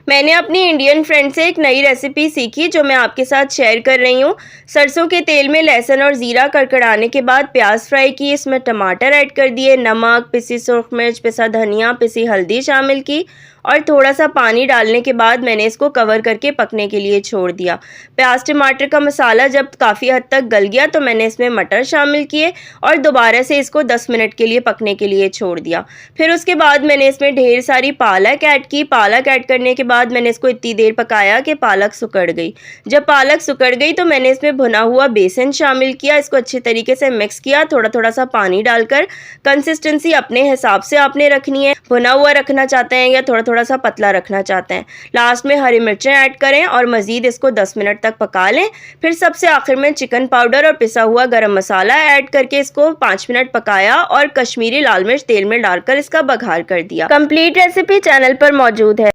मैंने अपनी Indian friend से एक नई रेसिपी सीखी जो मैं आपके साथ शेयर कर रही हूँ। सरसों के तेल में लहसुन और ज़ीरा कड़कड़ाने के बाद प्याज फ्राई किए, इसमें टमाटर ऐड कर दिए, नमक, पिसी सुर्ख मिर्च, पिसा धनिया, पिसी हल्दी शामिल की और थोड़ा सा पानी डालने के बाद मैंने इसको कवर करके पकने के लिए छोड़ दिया। प्याज टमाटर का मसाला जब काफ़ी हद तक गल गया तो मैंने इसमें मटर शामिल किए और दोबारा से इसको 10 मिनट के लिए पकने के लिए छोड़ दिया। फिर उसके बाद मैंने इसमें ढेर सारी पालक ऐड की। पालक ऐड करने के बाद मैंने इसको इतनी देर पकाया कि पालक सिकुड़ गई। जब पालक सिकुड़ गई तो मैंने इसमें भुना हुआ बेसन शामिल किया, इसको अच्छे तरीके से मिक्स किया, थोड़ा थोड़ा सा पानी डालकर। कंसिस्टेंसी अपने हिसाब से आपने रखनी है, भुना हुआ रखना चाहते हैं या थोड़ा थोड़ा सा पतला रखना चाहते हैं। लास्ट में हरी मिर्चें ऐड करें और मज़ीद इसको 10 मिनट तक पका लें। फिर सबसे आखिर में चिकन पाउडर और पिसा हुआ गरम मसाला ऐड करके इसको 5 मिनट पकाया और कश्मीरी लाल मिर्च तेल में डालकर इसका बघार कर दिया। कंप्लीट रेसिपी चैनल पर मौजूद है।